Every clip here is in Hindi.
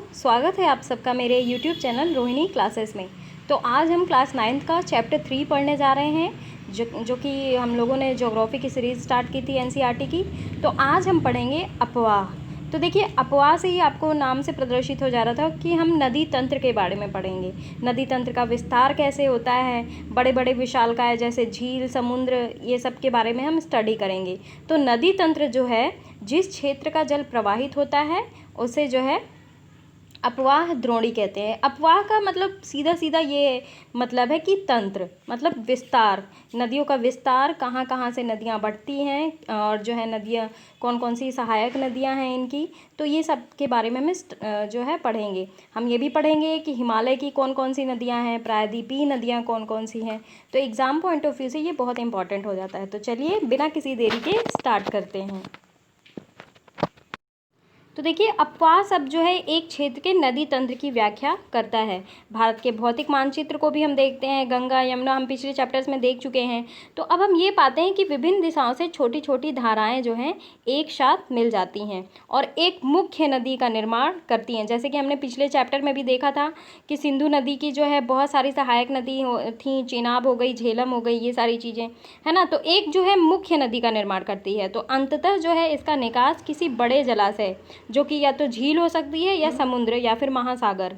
स्वागत है आप सबका मेरे YouTube चैनल रोहिणी क्लासेस में। तो आज हम क्लास 9th का चैप्टर 3 पढ़ने जा रहे हैं जो कि हम लोगों ने ज्योग्राफी की सीरीज़ स्टार्ट की थी NCERT की। तो आज हम पढ़ेंगे अपवाह। तो देखिए, अपवाह से ही आपको नाम से प्रदर्शित हो जा रहा था कि हम नदी तंत्र के बारे में पढ़ेंगे। नदी तंत्र का विस्तार कैसे होता है, बड़े बड़े विशालकाय जैसे झील, समुद्र, ये सब के बारे में हम स्टडी करेंगे। तो नदी तंत्र जो है, जिस क्षेत्र का जल प्रवाहित होता है उसे जो है अपवाह द्रोणी कहते हैं। अपवाह का मतलब सीधा सीधा ये मतलब है कि तंत्र मतलब विस्तार, नदियों का विस्तार, कहाँ कहाँ से नदियाँ बढ़ती हैं और जो है नदियाँ कौन कौन सी सहायक नदियाँ हैं इनकी। तो ये सब के बारे में हम जो है पढ़ेंगे। हम ये भी पढ़ेंगे कि हिमालय की कौन कौन सी नदियाँ हैं, प्रायद्वीपीय नदियाँ कौन कौन सी हैं। तो एग्ज़ाम पॉइंट ऑफ व्यू से ये बहुत इंपॉर्टेंट हो जाता है। तो चलिए बिना किसी देरी के स्टार्ट करते हैं। तो देखिए, अपवाह शब्द जो है एक क्षेत्र के नदी तंत्र की व्याख्या करता है। भारत के भौतिक मानचित्र को भी हम देखते हैं, गंगा यमुना हम पिछले चैप्टर्स में देख चुके हैं। तो अब हम ये पाते हैं कि विभिन्न दिशाओं से छोटी छोटी धाराएं जो हैं एक साथ मिल जाती हैं और एक मुख्य नदी का निर्माण करती हैं। जैसे कि हमने पिछले चैप्टर में भी देखा था कि सिंधु नदी की जो है बहुत सारी सहायक नदी थी, चेनाब हो गई, झेलम हो गई, ये सारी चीज़ें है ना। तो एक जो है मुख्य नदी का निर्माण करती है। तो अंततः जो है इसका निकास किसी बड़े जलाशय, जो कि या तो झील हो सकती है या समुद्र या फिर महासागर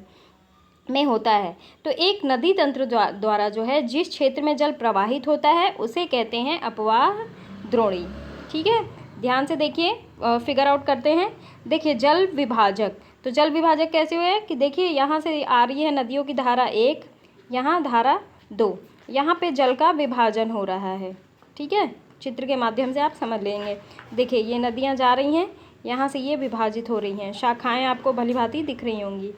में होता है। तो एक नदी तंत्र द्वारा जो है जिस क्षेत्र में जल प्रवाहित होता है उसे कहते हैं अपवाह द्रोणी। ठीक है, ध्यान से देखिए, फिगर आउट करते हैं। देखिए, जल विभाजक। तो जल विभाजक कैसे हुए कि देखिए, यहाँ से आ रही है नदियों की धारा 1, यहाँ धारा 2, यहाँ पे जल का विभाजन हो रहा है। ठीक है, चित्र के माध्यम से आप समझ लेंगे। देखिए, ये नदियाँ जा रही हैं, यहाँ से ये विभाजित हो रही हैं, शाखाएं आपको भलीभांति दिख रही होंगी।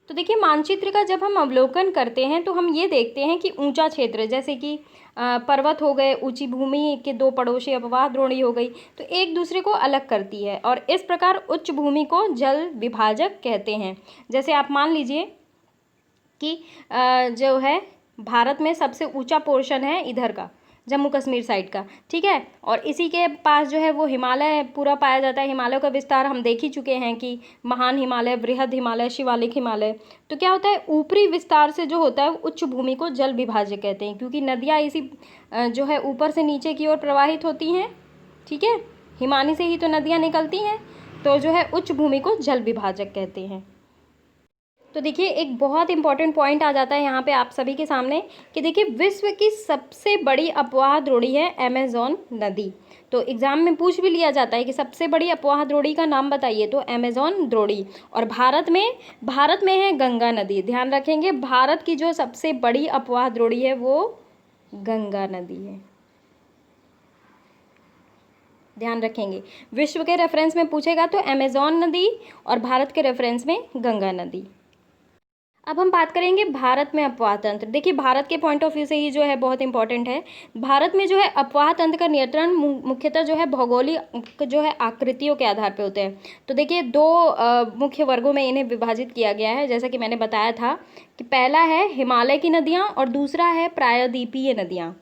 तो देखिए, मानचित्र का जब हम अवलोकन करते हैं तो हम ये देखते हैं कि ऊंचा क्षेत्र जैसे कि पर्वत हो गए, ऊंची भूमि के दो पड़ोसी अपवाह द्रोणी हो गई, तो एक दूसरे को अलग करती है और इस प्रकार उच्च भूमि को जल विभाजक कहते हैं। जैसे आप मान लीजिए कि जो है भारत में सबसे ऊंचा पोर्शन है इधर का, जम्मू कश्मीर साइड का। ठीक है, और इसी के पास जो है वो हिमालय पूरा पाया जाता है। हिमालय का विस्तार हम देख ही चुके हैं कि महान हिमालय, बृहद हिमालय, शिवालिक हिमालय। तो क्या होता है, ऊपरी विस्तार से जो होता है उच्च भूमि को जल विभाजक कहते हैं, क्योंकि नदियाँ इसी जो है ऊपर से नीचे की ओर प्रवाहित होती हैं। ठीक है, हिमानी से ही तो नदियाँ निकलती हैं, तो जो है उच्च भूमि को जल विभाजक कहते हैं। तो देखिए, एक बहुत इंपॉर्टेंट पॉइंट आ जाता है यहाँ पे आप सभी के सामने कि देखिए, विश्व की सबसे बड़ी अपवाह द्रोणी है अमेज़न नदी। तो एग्जाम में पूछ भी लिया जाता है कि सबसे बड़ी अपवाह द्रोणी का नाम बताइए, तो अमेज़न द्रोणी। और भारत में है गंगा नदी। ध्यान रखेंगे, भारत की जो सबसे बड़ी अपवाह द्रोणी है वो गंगा नदी है। ध्यान रखेंगे, विश्व के रेफरेंस में पूछेगा तो अमेज़न नदी और भारत के रेफरेंस में गंगा नदी। अब हम बात करेंगे भारत में अपवाह तंत्र। देखिए, भारत के पॉइंट ऑफ व्यू से ही जो है बहुत इंपॉर्टेंट है। भारत में जो है अपवाह तंत्र का नियंत्रण मुख्यतः जो है भौगोलिक जो है आकृतियों के आधार पर होते हैं। तो देखिए, दो मुख्य वर्गों में इन्हें विभाजित किया गया है, जैसा कि मैंने बताया था कि पहला है हिमालय की नदियाँ और दूसरा है प्रायद्वीपीय नदियाँ।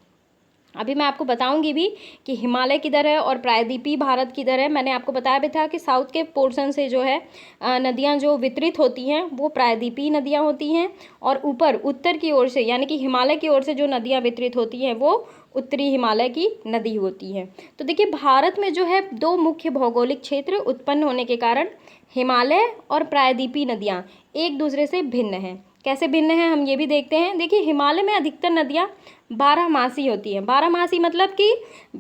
अभी मैं आपको बताऊंगी भी कि हिमालय किधर है और प्रायद्वीपीय भारत किधर है। मैंने आपको बताया भी था कि साउथ के पोर्शन से जो है नदियां जो वितरित होती हैं वो प्रायद्वीपीय नदियां होती हैं, और ऊपर उत्तर की ओर से यानी कि हिमालय की ओर से जो नदियां वितरित होती हैं वो उत्तरी हिमालय की नदी होती हैं। तो देखिए, भारत में जो है दो मुख्य भौगोलिक क्षेत्र उत्पन्न होने के कारण हिमालय और प्रायद्वीपीय नदियाँ एक दूसरे से भिन्न हैं। कैसे भिन्न हैं हम ये भी देखते हैं। देखिए, हिमालय में अधिकतर नदियाँ बारहमासी होती हैं। बारहमासी मतलब कि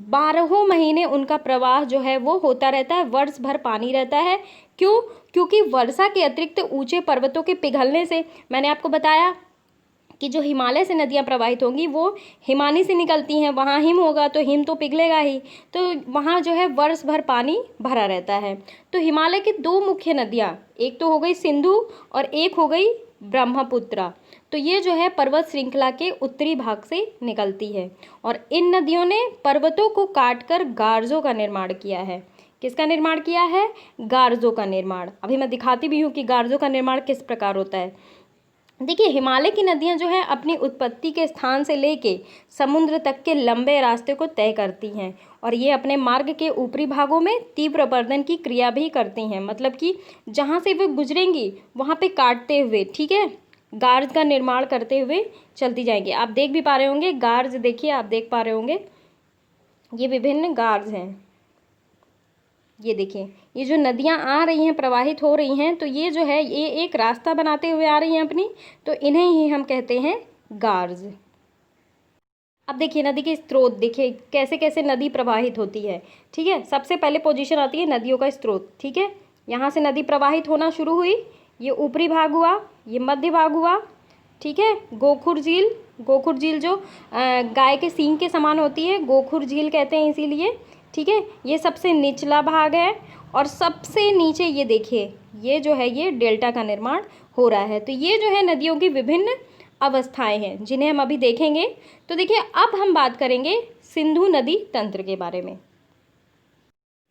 12 महीने उनका प्रवाह जो है वो होता रहता है, वर्ष भर पानी रहता है। क्यों? क्योंकि वर्षा के अतिरिक्त ऊंचे पर्वतों के पिघलने से, मैंने आपको बताया कि जो हिमालय से नदियाँ प्रवाहित होंगी वो हिमानी से निकलती हैं, वहाँ हिम होगा तो हिम तो पिघलेगा ही, तो वहाँ जो है वर्ष भर पानी भरा रहता है। तो हिमालय की दो मुख्य नदियाँ, एक तो हो गई सिंधु और एक हो गई ब्रह्मपुत्रा। तो ये जो है पर्वत श्रृंखला के उत्तरी भाग से निकलती है और इन नदियों ने पर्वतों को काटकर गार्जों का निर्माण किया है। किसका निर्माण किया है? गार्जों का निर्माण। अभी मैं दिखाती भी हूँ कि गार्जों का निर्माण किस प्रकार होता है। देखिए, हिमालय की नदियाँ जो हैं अपनी उत्पत्ति के स्थान से लेके समुद्र तक के लंबे रास्ते को तय करती हैं, और ये अपने मार्ग के ऊपरी भागों में तीव्र अपरदन की क्रिया भी करती हैं। मतलब कि जहाँ से वे गुजरेंगी वहाँ पे काटते हुए, ठीक है, गार्ज का निर्माण करते हुए चलती जाएंगी। आप देख भी पा रहे होंगे गार्ज, देखिए आप देख पा रहे होंगे ये विभिन्न गार्ज हैं। ये देखिए, ये जो नदियाँ आ रही हैं, प्रवाहित हो रही हैं, तो ये जो है ये एक रास्ता बनाते हुए आ रही हैं अपनी, तो इन्हें ही हम कहते हैं गार्ज। अब देखिए नदी के स्रोत, देखिए कैसे कैसे नदी प्रवाहित होती है। ठीक है, सबसे पहले पोजीशन आती है नदियों का स्रोत। ठीक है, यहाँ से नदी प्रवाहित होना शुरू हुई, ये ऊपरी भाग हुआ, ये मध्य भाग हुआ। ठीक है, गोखुर झील, गोखुर झील जो गाय के सींग के समान होती है, गोखुर झील कहते हैं इसीलिए। ठीक है, ये सबसे निचला भाग है, और सबसे नीचे ये देखिए, ये जो है ये डेल्टा का निर्माण हो रहा है। तो ये जो है नदियों की विभिन्न अवस्थाएं हैं जिन्हें हम अभी देखेंगे। तो देखिए, अब हम बात करेंगे सिंधु नदी तंत्र के बारे में।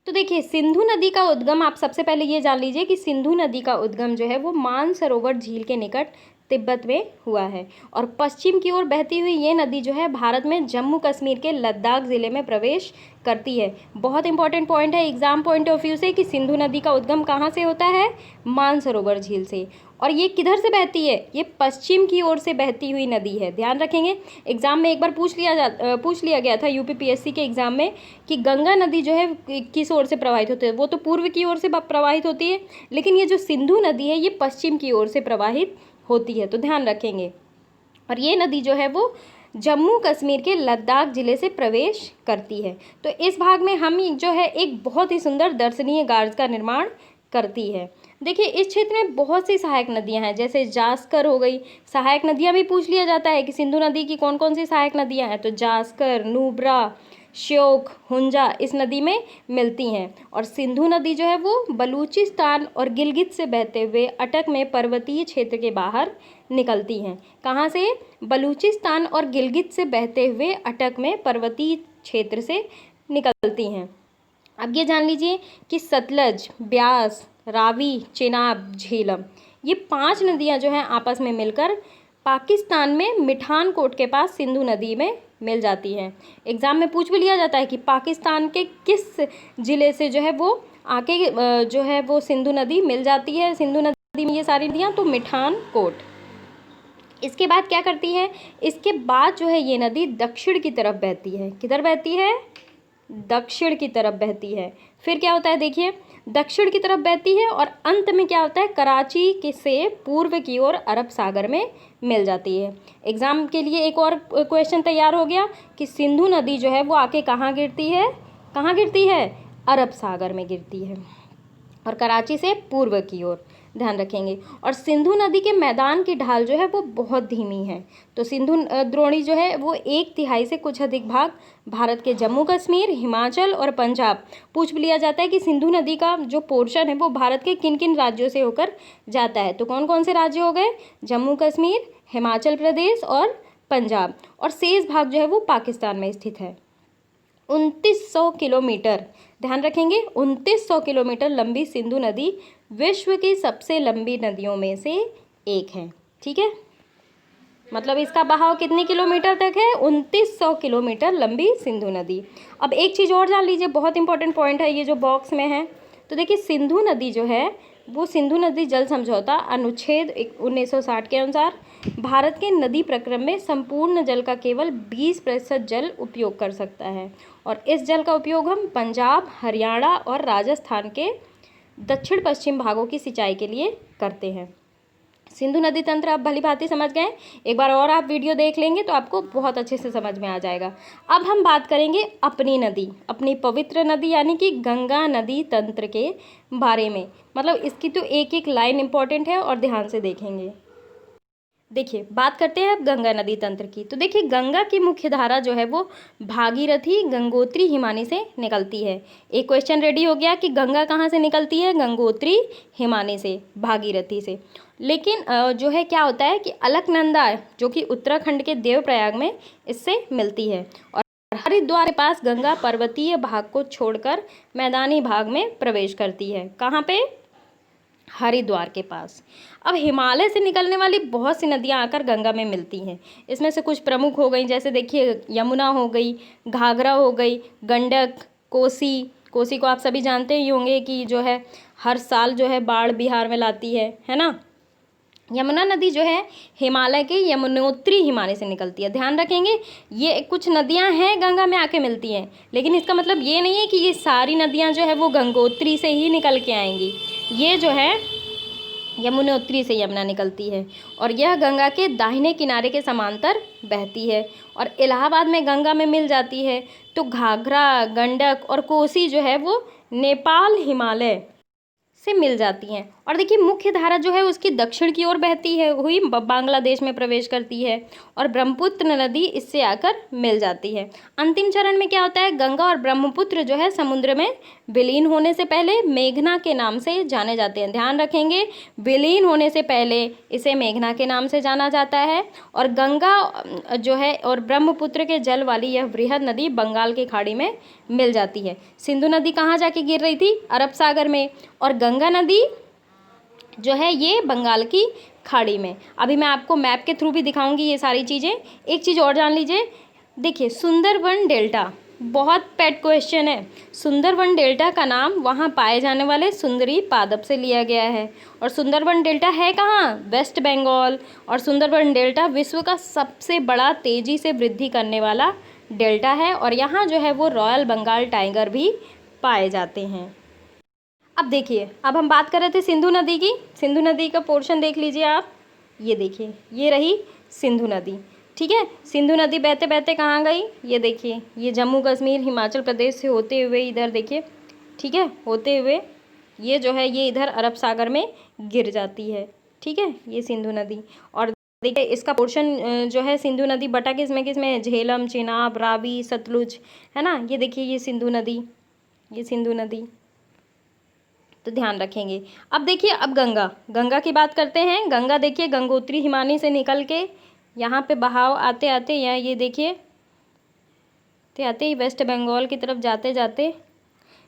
तो देखिए, सिंधु नदी का उद्गम, आप सबसे पहले ये जान लीजिए कि सिंधु नदी का उद्गम जो है वो मानसरोवर झील के निकट तिब्बत में हुआ है, और पश्चिम की ओर बहती हुई ये नदी जो है भारत में जम्मू कश्मीर के लद्दाख ज़िले में प्रवेश करती है। बहुत इंपॉर्टेंट पॉइंट है एग्जाम पॉइंट ऑफ व्यू से कि सिंधु नदी का उद्गम कहाँ से होता है, मानसरोवर झील से। और ये किधर से बहती है, ये पश्चिम की ओर से बहती हुई नदी है, ध्यान रखेंगे। एग्जाम में एक बार पूछ लिया गया था यूपीपीएससी के एग्जाम में कि गंगा नदी जो है किस ओर से प्रवाहित होती है, वो तो पूर्व की ओर से प्रवाहित होती है, लेकिन ये जो सिंधु नदी है ये पश्चिम की ओर से प्रवाहित होती है, तो ध्यान रखेंगे। और ये नदी जो है वो जम्मू कश्मीर के लद्दाख ज़िले से प्रवेश करती है। तो इस भाग में हम जो है एक बहुत ही सुंदर दर्शनीय गार्ज का निर्माण करती है। देखिए, इस क्षेत्र में बहुत सी सहायक नदियां हैं, जैसे जास्कर हो गई। सहायक नदियां भी पूछ लिया जाता है कि सिंधु नदी की कौन कौन सी सहायक नदियां हैं, तो जास्कर, नुब्रा, श्योक, हुंजा इस नदी में मिलती हैं। और सिंधु नदी जो है वो बलूचिस्तान और गिलगित से बहते हुए अटक में पर्वतीय क्षेत्र के बाहर निकलती हैं। कहाँ से, बलूचिस्तान और गिलगित से बहते हुए अटक में पर्वतीय क्षेत्र से निकलती हैं। अब ये जान लीजिए कि सतलज, ब्यास, रावी, चेनाब, झेलम, ये 5 नदियाँ जो हैं आपस में मिलकर पाकिस्तान में मिठान कोट के पास सिंधु नदी में मिल जाती हैं। एग्ज़ाम में पूछ भी लिया जाता है कि पाकिस्तान के किस ज़िले से जो है वो आके जो है वो सिंधु नदी मिल जाती है, सिंधु नदी में ये सारी नदियाँ, तो मिठान कोट। इसके बाद क्या करती है, इसके बाद जो है ये नदी दक्षिण की तरफ बहती है। किधर बहती है, दक्षिण की तरफ बहती है। फिर क्या होता है, देखिए दक्षिण की तरफ बहती है और अंत में क्या होता है, कराची के से पूर्व की ओर अरब सागर में मिल जाती है। एग्जाम के लिए एक और क्वेश्चन तैयार हो गया कि सिंधु नदी जो है वो आके कहाँ गिरती है, कहाँ गिरती है, अरब सागर में गिरती है, और कराची से पूर्व की ओर, ध्यान रखेंगे। और सिंधु नदी के मैदान की ढाल जो है वो बहुत धीमी है। तो सिंधु द्रोणी जो है वो 1/3 से कुछ अधिक भाग भारत के जम्मू कश्मीर, हिमाचल और पंजाब, पूछ लिया जाता है कि सिंधु नदी का जो पोर्शन है वो भारत के किन किन राज्यों से होकर जाता है, तो कौन कौन से राज्य हो गए, जम्मू कश्मीर, हिमाचल प्रदेश और पंजाब। और शेष भाग जो है वो पाकिस्तान में स्थित है। 2900 किलोमीटर, ध्यान रखेंगे, 2900 किलोमीटर लंबी सिंधु नदी विश्व की सबसे लंबी नदियों में से एक है। ठीक है, मतलब इसका बहाव कितने किलोमीटर तक है, 2900 किलोमीटर लंबी सिंधु नदी। अब एक चीज़ और जान लीजिए, बहुत इंपॉर्टेंट पॉइंट है ये जो बॉक्स में है। तो देखिए, सिंधु नदी जो है वो सिंधु नदी जल समझौता अनुच्छेद 1960 के अनुसार भारत के नदी प्रक्रम में संपूर्ण जल का केवल 20% जल उपयोग कर सकता है, और इस जल का उपयोग हम पंजाब, हरियाणा और राजस्थान के दक्षिण पश्चिम भागों की सिंचाई के लिए करते हैं। सिंधु नदी तंत्र आप भली भांति समझ गए, एक बार और आप वीडियो देख लेंगे तो आपको बहुत अच्छे से समझ में आ जाएगा। अब हम बात करेंगे अपनी नदी, अपनी पवित्र नदी यानी कि गंगा नदी तंत्र के बारे में। मतलब इसकी तो एक एक लाइन इंपॉर्टेंट है और ध्यान से देखेंगे। देखिए, बात करते हैं अब गंगा नदी तंत्र की। तो देखिए, गंगा की मुख्य धारा जो है वो भागीरथी, गंगोत्री, हिमानी से निकलती है। एक क्वेश्चन रेडी हो गया कि गंगा कहाँ से निकलती है, गंगोत्री, हिमानी से, भागीरथी से। लेकिन जो है क्या होता है कि अलकनंदा जो कि उत्तराखंड के देवप्रयाग में इससे मिलती है, और हरिद्वार के पास गंगा पर्वतीय भाग को छोड़कर मैदानी भाग में प्रवेश करती है। कहाँ पे, हरिद्वार के पास। अब हिमालय से निकलने वाली बहुत सी नदियाँ आकर गंगा में मिलती हैं। इसमें से कुछ प्रमुख हो गई, जैसे देखिए यमुना हो गई, घाघरा हो गई, गंडक, कोसी। कोसी को आप सभी जानते ही होंगे कि जो है हर साल जो है बाढ़ बिहार में लाती है ना। यमुना नदी जो है हिमालय के यमुनोत्री हिमालय से निकलती है। ध्यान रखेंगे, ये कुछ नदियां हैं गंगा में आके मिलती हैं, लेकिन इसका मतलब ये नहीं है कि ये सारी नदियां जो है वो गंगोत्री से ही निकल के आएंगी। ये जो है यमुनोत्री से यमुना निकलती है और यह गंगा के दाहिने किनारे के समांतर बहती है और इलाहाबाद में गंगा में मिल जाती है। तो घाघरा, गंडक और कोसी जो है वो नेपाल हिमालय से मिल जाती हैं। और देखिए मुख्य धारा जो है उसकी दक्षिण की ओर बहती है, हुई बांग्लादेश में प्रवेश करती है और ब्रह्मपुत्र नदी इससे आकर मिल जाती है। अंतिम चरण में क्या होता है, गंगा और ब्रह्मपुत्र जो है समुद्र में विलीन होने से पहले मेघना के नाम से जाने जाते हैं। ध्यान रखेंगे, विलीन होने से पहले इसे मेघना के नाम से जाना जाता है। और गंगा जो है और ब्रह्मपुत्र के जल वाली यह बृहद नदी बंगाल की खाड़ी में मिल जाती है। सिंधु नदी कहाँ जाके गिर रही थी, अरब सागर में, और गंगा नदी जो है ये बंगाल की खाड़ी में। अभी मैं आपको मैप के थ्रू भी दिखाऊंगी ये सारी चीज़ें। एक चीज़ और जान लीजिए, देखिए सुंदरबन डेल्टा बहुत पेट क्वेश्चन है। सुंदरबन डेल्टा का नाम वहाँ पाए जाने वाले सुंदरी पादप से लिया गया है। और सुंदरबन डेल्टा है कहाँ, वेस्ट बंगाल। और सुंदरबन डेल्टा विश्व का सबसे बड़ा तेज़ी से वृद्धि करने वाला डेल्टा है और यहाँ जो है वो रॉयल बंगाल टाइगर भी पाए जाते हैं। अब देखिए, अब हम बात कर रहे थे सिंधु नदी की। सिंधु नदी का पोर्शन देख लीजिए आप, ये देखिए ये रही सिंधु नदी। ठीक है, सिंधु नदी बहते बहते कहाँ गई, ये देखिए, ये जम्मू कश्मीर हिमाचल प्रदेश से होते हुए इधर देखिए, ठीक है, होते हुए ये जो है ये इधर अरब सागर में गिर जाती है। ठीक है, ये सिंधु नदी। और देखिए इसका पोर्शन जो है सिंधु नदी बटा किस में है, झेलम, चेनाब, रावी, सतलुज, है ना। ये देखिए ये सिंधु नदी, ये सिंधु नदी, तो ध्यान रखेंगे। अब देखिए, अब गंगा की बात करते हैं। गंगा देखिए गंगोत्री हिमानी से निकल के यहाँ पे बहाव आते आते यहाँ ये देखिए आते ही वेस्ट बंगाल की तरफ जाते जाते,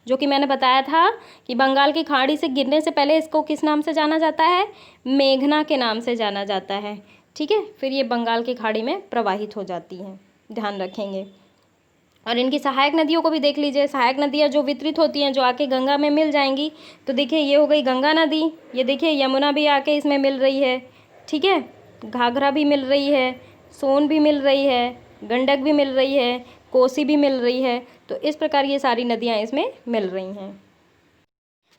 जो कि मैंने बताया था कि बंगाल की खाड़ी से गिरने से पहले इसको किस नाम से जाना जाता है, मेघना के नाम से जाना जाता है। ठीक है, फिर ये बंगाल की खाड़ी में प्रवाहित हो जाती हैं, ध्यान रखेंगे। और इनकी सहायक नदियों को भी देख लीजिए। सहायक नदियाँ जो वितरित होती हैं, जो आके गंगा में मिल जाएंगी, तो देखिए ये हो गई गंगा नदी। ये देखिए यमुना भी आके इसमें मिल रही है। ठीक है, घाघरा भी मिल रही है, सोन भी मिल रही है, गंडक भी मिल रही है, कोसी भी मिल रही है। तो इस प्रकार ये सारी नदियाँ इसमें मिल रही हैं।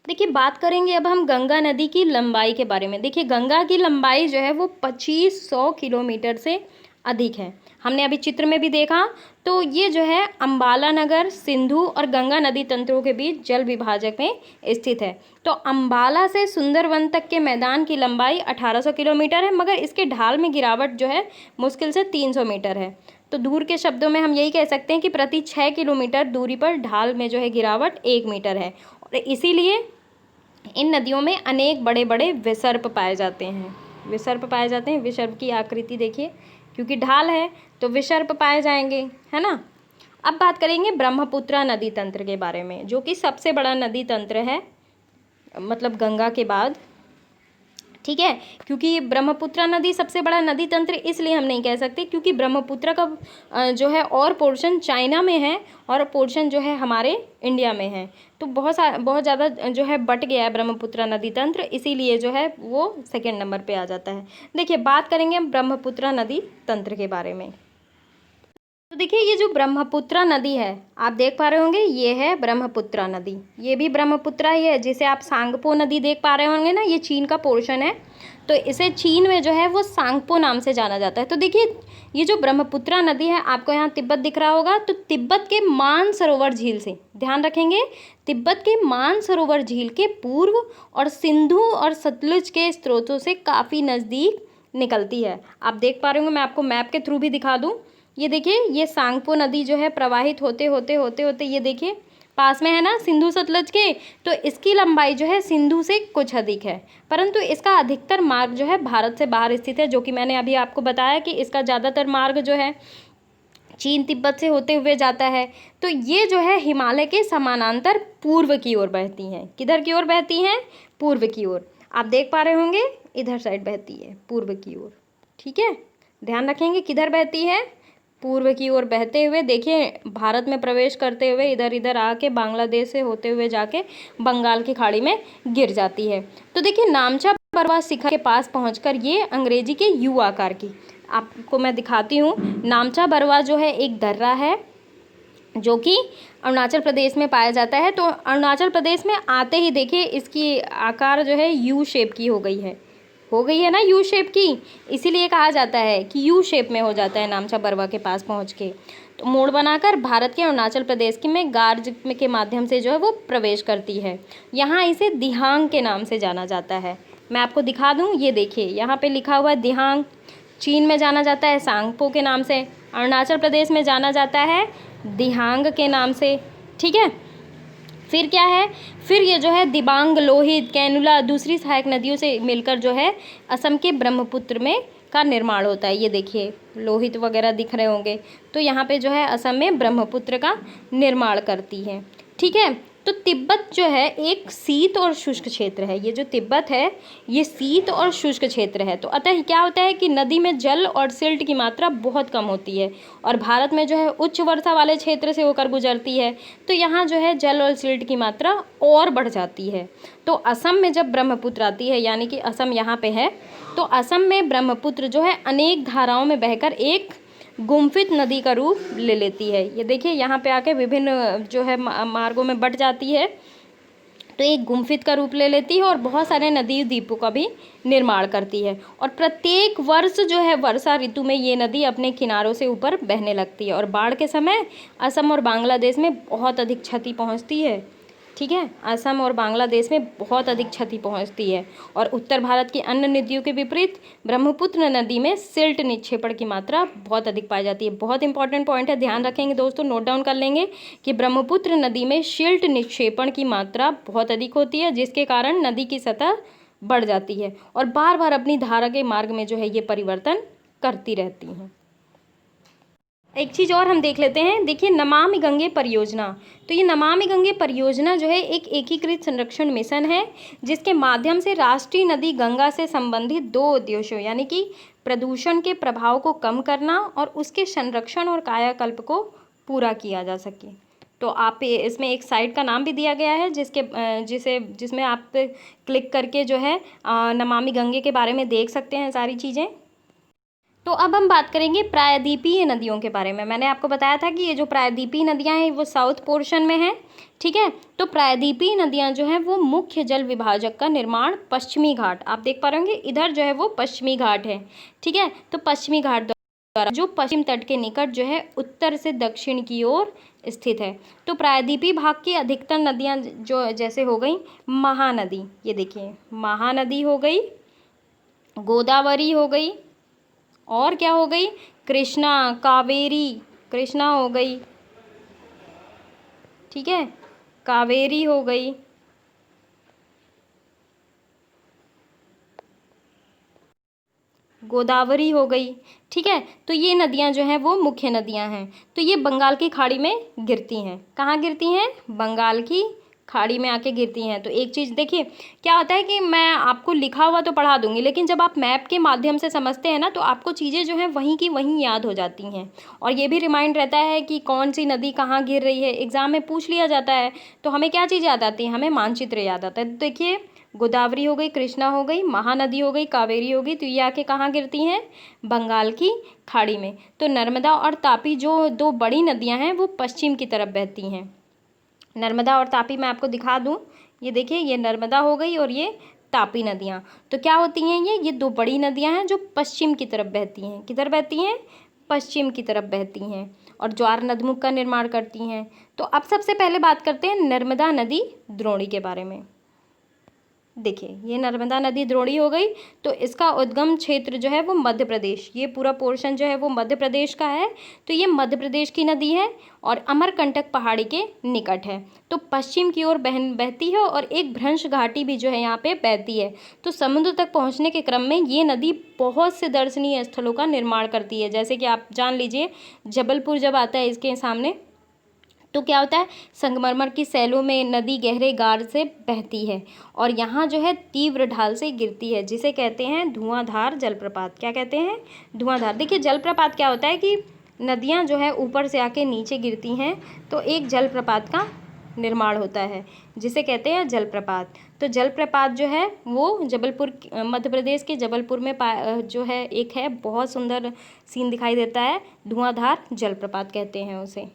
देखिए बात करेंगे अब हम गंगा नदी की लंबाई के बारे में। देखिए गंगा की लंबाई जो है वो 2500 किलोमीटर से अधिक है। हमने अभी चित्र में भी देखा, तो ये जो है अंबाला नगर, सिंधु और गंगा नदी तंत्रों के बीच जल विभाजक में स्थित है। तो अंबाला से सुंदरवन तक के मैदान की लंबाई 1800 किलोमीटर है, मगर इसके ढाल में गिरावट जो है मुश्किल से 300 मीटर है। तो दूर के शब्दों में हम यही कह सकते हैं कि प्रति 6 किलोमीटर दूरी पर ढाल में जो है गिरावट 1 मीटर है। और इसीलिए इन नदियों में अनेक बड़े बड़े विसर्प पाए जाते हैं। विसर्प पाए जाते हैं, विसर्प की आकृति देखिए, क्योंकि ढाल है तो विसर्प पाए जाएंगे, है ना। अब बात करेंगे ब्रह्मपुत्रा नदी तंत्र के बारे में, जो कि सबसे बड़ा नदी तंत्र है, मतलब गंगा के बाद। ठीक है, क्योंकि ब्रह्मपुत्रा नदी सबसे बड़ा नदी तंत्र इसलिए हम नहीं कह सकते क्योंकि ब्रह्मपुत्रा का जो है और पोर्शन चाइना में है और पोर्शन जो है हमारे इंडिया में है। तो बहुत ज़्यादा जो है बट गया है ब्रह्मपुत्रा नदी तंत्र, इसीलिए जो है वो सेकेंड नंबर पे आ जाता है। देखिए बात करेंगे हम ब्रह्मपुत्रा नदी तंत्र के बारे में। तो देखिए ये जो ब्रह्मपुत्रा नदी है, आप देख पा रहे होंगे, ये है ब्रह्मपुत्रा नदी। ये भी ब्रह्मपुत्रा ही है, जिसे आप सांगपो नदी देख पा रहे होंगे ना, ये चीन का पोर्शन है, तो इसे चीन में जो है वो सांगपो नाम से जाना जाता है। तो देखिए ये जो ब्रह्मपुत्रा नदी है, आपको यहाँ तिब्बत दिख रहा होगा, तो तिब्बत के मानसरोवर झील से, ध्यान रखेंगे, तिब्बत के मानसरोवर झील के पूर्व और सिंधु और सतलुज के स्रोतों से काफ़ी नज़दीक निकलती है। आप देख पा रहे होंगे, मैं आपको मैप के थ्रू भी दिखा दूँ। ये देखिए ये सांगपो नदी जो है प्रवाहित होते होते ये देखिए पास में है ना सिंधु सतलज के, तो इसकी लंबाई जो है सिंधु से कुछ अधिक है, परंतु इसका अधिकतर मार्ग जो है भारत से बाहर स्थित है, जो कि मैंने अभी आपको बताया कि इसका ज़्यादातर मार्ग जो है चीन तिब्बत से होते हुए जाता है। तो ये जो है हिमालय के समानांतर पूर्व की ओर बहती हैं। किधर की ओर बहती हैं? पूर्व की ओर। आप देख पा रहे होंगे इधर साइड बहती है पूर्व की ओर। ठीक है, ध्यान रखेंगे किधर बहती है, पूर्व की ओर बहते हुए देखिए भारत में प्रवेश करते हुए इधर इधर आके बांग्लादेश से होते हुए जाके बंगाल की खाड़ी में गिर जाती है। तो देखिए नामचा बरवा शिखर के पास पहुंचकर ये अंग्रेजी के यू आकार की, आपको मैं दिखाती हूँ। नामचा बरवा जो है एक दर्रा है जो कि अरुणाचल प्रदेश में पाया जाता है। तो अरुणाचल प्रदेश में आते ही देखिए इसकी आकार जो है यू शेप की हो गई है ना यू शेप की, इसीलिए कहा जाता है कि यू शेप में हो जाता है नामचा बरवा के पास पहुंच के। तो मोड़ बनाकर भारत के अरुणाचल प्रदेश की में गार्ज के माध्यम से जो है वो प्रवेश करती है। यहाँ इसे दिहांग के नाम से जाना जाता है। मैं आपको दिखा दूँ, ये देखिए यहाँ पे लिखा हुआ है दिहांग। चीन में जाना जाता है सांगपो के नाम से, अरुणाचल प्रदेश में जाना जाता है दिहांग के नाम से। ठीक है, फिर क्या है, फिर ये जो है दिबांग, लोहित, कैनुला दूसरी सहायक नदियों से मिलकर जो है असम के ब्रह्मपुत्र में का निर्माण होता है। ये देखिए लोहित वगैरह दिख रहे होंगे, तो यहाँ पे जो है असम में ब्रह्मपुत्र का निर्माण करती है। ठीक है, तो तिब्बत जो है एक शीत और शुष्क क्षेत्र है। ये जो तिब्बत है ये शीत और शुष्क क्षेत्र है। तो अतः क्या होता है कि नदी में जल और सिल्ट की मात्रा बहुत कम होती है और भारत में जो है उच्च वर्षा वाले क्षेत्र से होकर गुजरती है, तो यहाँ जो है जल और सिल्ट की मात्रा और बढ़ जाती है। तो असम में जब ब्रह्मपुत्र आती है, यानी कि असम यहाँ पे है, तो असम में ब्रह्मपुत्र जो है अनेक धाराओं में बहकर एक गुम्फित नदी का रूप ले लेती है। ये देखिए यहाँ पे आके विभिन्न जो है मार्गों में बट जाती है, तो एक गुम्फित का रूप ले लेती है और बहुत सारे नदी द्वीपों का भी निर्माण करती है। और प्रत्येक वर्ष जो है वर्षा ऋतु में ये नदी अपने किनारों से ऊपर बहने लगती है और बाढ़ के समय असम और बांग्लादेश में बहुत अधिक क्षति पहुँचती है। ठीक है, असम और बांग्लादेश में बहुत अधिक क्षति पहुंचती है। और उत्तर भारत की अन्य नदियों के विपरीत ब्रह्मपुत्र नदी में सिल्ट निक्षेपण की मात्रा बहुत अधिक पाई जाती है। बहुत इंपॉर्टेंट पॉइंट है, ध्यान रखेंगे दोस्तों, नोट डाउन कर लेंगे कि ब्रह्मपुत्र नदी में सिल्ट निक्षेपण की मात्रा बहुत अधिक होती है, जिसके कारण नदी की सतह बढ़ जाती है और बार बार अपनी धारा के मार्ग में जो है ये परिवर्तन करती रहती हैं। एक चीज़ और हम देख लेते हैं, देखिए नमामि गंगे परियोजना। तो ये नमामि गंगे परियोजना जो है एक एकीकृत संरक्षण मिशन है जिसके माध्यम से राष्ट्रीय नदी गंगा से संबंधित दो उद्देश्यों यानी कि प्रदूषण के प्रभाव को कम करना और उसके संरक्षण और कायाकल्प को पूरा किया जा सके। तो आप इसमें एक साइट का नाम भी दिया गया है जिसमें आप क्लिक करके जो है नमामि गंगे के बारे में देख सकते हैं सारी चीज़ें। तो अब हम बात करेंगे प्रायद्वीपीय नदियों के बारे में। मैंने आपको बताया था कि ये जो प्रायद्वीपीय नदियाँ हैं वो साउथ पोर्शन में हैं। ठीक है, तो प्रायद्वीपीय नदियाँ जो हैं वो मुख्य जल विभाजक का निर्माण पश्चिमी घाट, आप देख पा रहे होंगे इधर जो है वो पश्चिमी घाट है। ठीक है, तो पश्चिमी घाट द्वारा जो पश्चिम तट के निकट जो है उत्तर से दक्षिण की ओर स्थित है। तो प्रायद्वीपीय भाग की अधिकतर नदियाँ जो जैसे हो गई महानदी, ये देखिए महानदी हो गई, गोदावरी हो गई, और क्या हो गई कृष्णा, कावेरी, कृष्णा हो गई। ठीक है, कावेरी हो गई, गोदावरी हो गई। ठीक है, तो ये नदियां जो हैं वो मुख्य नदियां हैं। तो ये बंगाल की खाड़ी में गिरती हैं। कहाँ गिरती हैं? बंगाल की खाड़ी में आके गिरती हैं। तो एक चीज़ देखिए क्या होता है कि मैं आपको लिखा हुआ तो पढ़ा दूंगी, लेकिन जब आप मैप के माध्यम से समझते हैं ना तो आपको चीज़ें जो हैं वहीं की वहीं याद हो जाती हैं और ये भी रिमाइंड रहता है कि कौन सी नदी कहाँ गिर रही है। एग्ज़ाम में पूछ लिया जाता है तो हमें क्या चीज़ याद आती है? हमें मानचित्र याद आता है। तो देखिए गोदावरी हो गई, कृष्णा हो गई, महानदी हो गई, कावेरी हो गई, तो ये आके कहाँ गिरती हैं? बंगाल की खाड़ी में। तो नर्मदा और तापी जो दो बड़ी नदियाँ हैं वो पश्चिम की तरफ बहती हैं। नर्मदा और तापी मैं आपको दिखा दूं, ये देखिए ये नर्मदा हो गई और ये तापी नदियाँ। तो क्या होती हैं? ये दो बड़ी नदियाँ हैं जो पश्चिम की तरफ बहती हैं। किधर बहती हैं? पश्चिम की तरफ बहती हैं और ज्वार नदमुख का निर्माण करती हैं। तो अब सबसे पहले बात करते हैं नर्मदा नदी द्रोणी के बारे में। देखिए ये नर्मदा नदी द्रोणी हो गई, तो इसका उद्गम क्षेत्र जो है वो मध्य प्रदेश, ये पूरा पोर्शन जो है वो मध्य प्रदेश का है। तो ये मध्य प्रदेश की नदी है और अमरकंटक पहाड़ी के निकट है। तो पश्चिम की ओर बहती है और एक भ्रंश घाटी भी जो है यहाँ पे बहती है। तो समुद्र तक पहुँचने के क्रम में ये नदी बहुत से दर्शनीय स्थलों का निर्माण करती है। जैसे कि आप जान लीजिए जबलपुर जब आता है इसके सामने तो क्या होता है, संगमरमर की सैलों में नदी गहरे गार से बहती है और यहाँ जो है तीव्र ढाल से गिरती है, जिसे कहते हैं धुआंधार जलप्रपात। क्या कहते हैं? धुआंधार। देखिए जलप्रपात क्या होता है कि नदियाँ जो है ऊपर से आके नीचे गिरती हैं तो एक जलप्रपात का निर्माण होता है, जिसे कहते हैं जलप्रपात। तो जलप्रपात जो है वो जबलपुर, मध्य प्रदेश के जबलपुर में जो है एक है, बहुत सुंदर सीन दिखाई देता है, धुआंधार जलप्रपात कहते हैं उसे।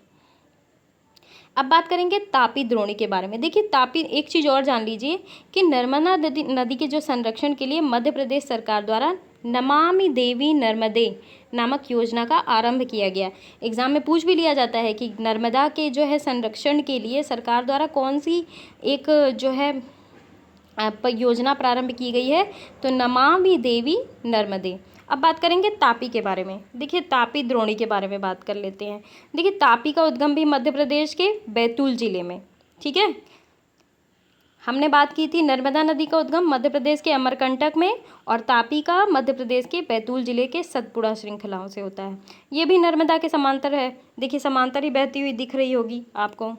अब बात करेंगे तापी द्रोणी के बारे में। देखिए तापी, एक चीज़ और जान लीजिए कि नर्मदा नदी के जो संरक्षण के लिए मध्य प्रदेश सरकार द्वारा नमामि देवी नर्मदे नामक योजना का आरंभ किया गया। एग्जाम में पूछ भी लिया जाता है कि नर्मदा के जो है संरक्षण के लिए सरकार द्वारा कौन सी एक जो है योजना प्रारंभ की गई है, तो नमामि देवी नर्मदे। अब बात करेंगे तापी के बारे में। देखिए तापी द्रोणी के बारे में बात कर लेते हैं। देखिए तापी का उद्गम भी मध्य प्रदेश के बैतूल जिले में, ठीक है। हमने बात की थी नर्मदा नदी का उद्गम मध्य प्रदेश के अमरकंटक में और तापी का मध्य प्रदेश के बैतूल जिले के सतपुड़ा श्रृंखलाओं से होता है। ये भी नर्मदा के समांतर है। देखिए समांतर ही बहती हुई दिख रही होगी आपको।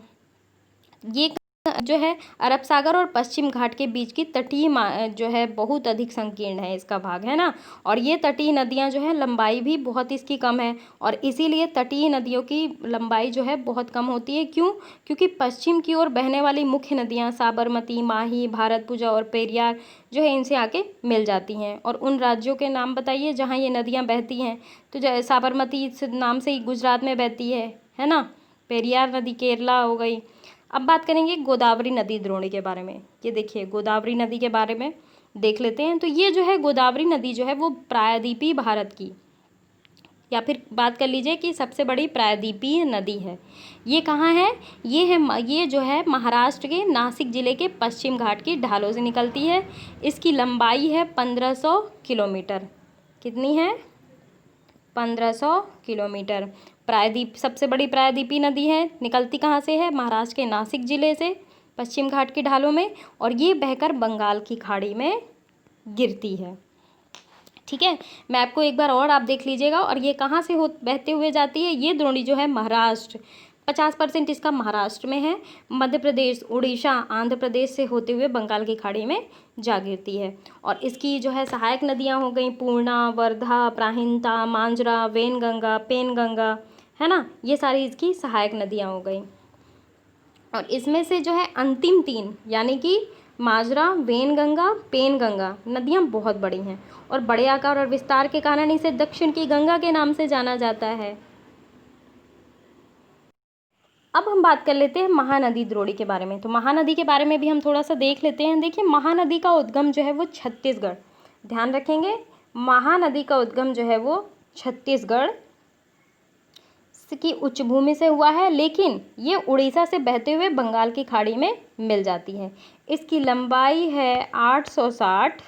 ये जो है अरब सागर और पश्चिम घाट के बीच की तटीय जो है बहुत अधिक संकीर्ण है इसका भाग, है ना। और ये तटीय नदियाँ जो है लंबाई भी बहुत इसकी कम है और इसीलिए तटीय नदियों की लंबाई जो है बहुत कम होती है। क्यों? क्योंकि पश्चिम की ओर बहने वाली मुख्य नदियाँ साबरमती, माही, भारतपुजा और पेरियार जो है इनसे आके मिल जाती हैं। और उन राज्यों के नाम बताइए जहाँ ये नदियाँ बहती हैं। तो साबरमती नाम से ही गुजरात में बहती है ना। पेरियार नदी केरला हो गई। अब बात करेंगे गोदावरी नदी द्रोणी के बारे में। ये देखिए गोदावरी नदी के बारे में देख लेते हैं। तो ये जो है गोदावरी नदी जो है वो प्रायद्वीपीय भारत की, या फिर बात कर लीजिए कि सबसे बड़ी प्रायद्वीपीय नदी है। ये कहाँ है? ये जो है महाराष्ट्र के नासिक जिले के पश्चिम घाट की ढालों से निकलती है। इसकी लंबाई है 1500 किलोमीटर। कितनी है? 1500 किलोमीटर। प्रायद्वीप सबसे बड़ी प्रायद्वीपीय नदी है। निकलती कहाँ से है? महाराष्ट्र के नासिक जिले से पश्चिम घाट की ढालों में, और ये बहकर बंगाल की खाड़ी में गिरती है, ठीक है। मैप को एक बार और आप देख लीजिएगा। और ये कहाँ से बहते हुए जाती है? ये द्रोणी जो है महाराष्ट्र, 50% इसका महाराष्ट्र में है। मध्य प्रदेश, उड़ीसा, आंध्र प्रदेश से होते हुए बंगाल की खाड़ी में जा गिरती है। और इसकी जो है सहायक नदियाँ हो गई पूर्णा, वर्धा, प्राहिंता, मांजरा, वेनगंगा, पेनगंगा, है ना। ये सारी इसकी सहायक नदियाँ हो गई। और इसमें से जो है अंतिम 3 यानी कि माजरा, वेनगंगा, पेनगंगा नदियाँ बहुत बड़ी हैं और बड़े आकार और विस्तार के कारण इसे दक्षिण की गंगा के नाम से जाना जाता है। अब हम बात कर लेते हैं महानदी द्रोणी के बारे में। तो महानदी के बारे में भी हम थोड़ा सा देख लेते हैं। देखिए महानदी का उद्गम जो है वो छत्तीसगढ़, ध्यान रखेंगे, महानदी का उद्गम जो है वो छत्तीसगढ़ की उच्च भूमि से हुआ है, लेकिन ये उड़ीसा से बहते हुए बंगाल की खाड़ी में मिल जाती है। इसकी लंबाई है 860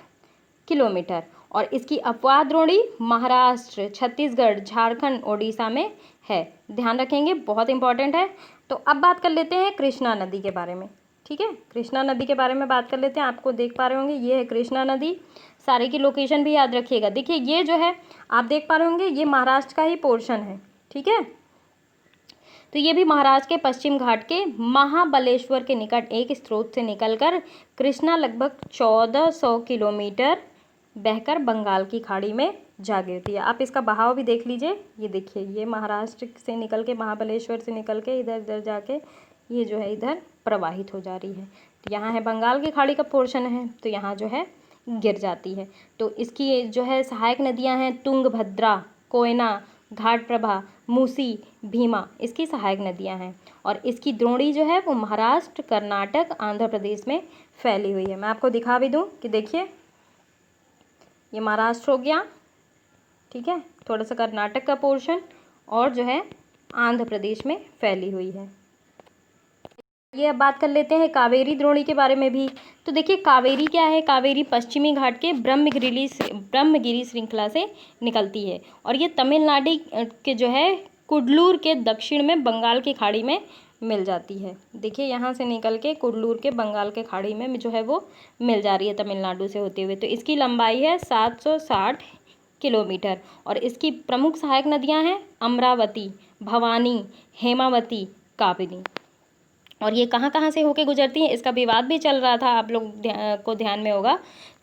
किलोमीटर और इसकी अपवाद द्रोणी महाराष्ट्र, छत्तीसगढ़, झारखंड, ओडिशा में है। ध्यान रखेंगे, बहुत इंपॉर्टेंट है। तो अब बात कर लेते हैं कृष्णा नदी के बारे में, ठीक है। कृष्णा नदी के बारे में बात कर लेते हैं। आपको देख पा रहे होंगे ये है कृष्णा नदी। सारे की लोकेशन भी याद रखिएगा। देखिए ये जो है आप देख पा रहे होंगे ये महाराष्ट्र का ही पोर्शन है, ठीक है। तो ये भी महाराष्ट्र के पश्चिम घाट के महाबलेश्वर के निकट एक स्रोत से निकलकर कृष्णा लगभग 1400 किलोमीटर बहकर बंगाल की खाड़ी में जा गिरती है। आप इसका बहाव भी देख लीजिए। ये देखिए ये महाराष्ट्र से निकल के, महाबलेश्वर से निकल के इधर इधर जाके ये जो है इधर प्रवाहित हो जा रही है। तो यहाँ है बंगाल की खाड़ी का पोर्शन है, तो यहाँ जो है गिर जाती है। तो इसकी जो है सहायक नदियाँ हैं तुंगभद्रा, कोयना, घाटप्रभा, मूसी, भीमा, इसकी सहायक नदियाँ हैं। और इसकी द्रोणी जो है वो महाराष्ट्र, कर्नाटक, आंध्र प्रदेश में फैली हुई है। मैं आपको दिखा भी दूँ कि देखिए ये महाराष्ट्र हो गया, ठीक है, थोड़ा सा कर्नाटक का पोर्शन और जो है आंध्र प्रदेश में फैली हुई है। ये अब बात कर लेते हैं कावेरी द्रोणी के बारे में भी। तो देखिए कावेरी क्या है? कावेरी पश्चिमी घाट के ब्रह्मगिरी श्रृंखला से निकलती है और ये तमिलनाडु के जो है कुडलूर के दक्षिण में बंगाल की खाड़ी में मिल जाती है। देखिए यहाँ से निकल के कुडलूर के बंगाल के खाड़ी में जो है वो मिल जा रही है तमिलनाडु से होते हुए। तो इसकी लंबाई है 760 किलोमीटर और इसकी प्रमुख सहायक नदियाँ हैं अमरावती, भवानी, हेमावती, काबिनी। और ये कहाँ कहाँ से होके गुजरती हैं इसका विवाद भी चल रहा था, आप लोग को ध्यान में होगा।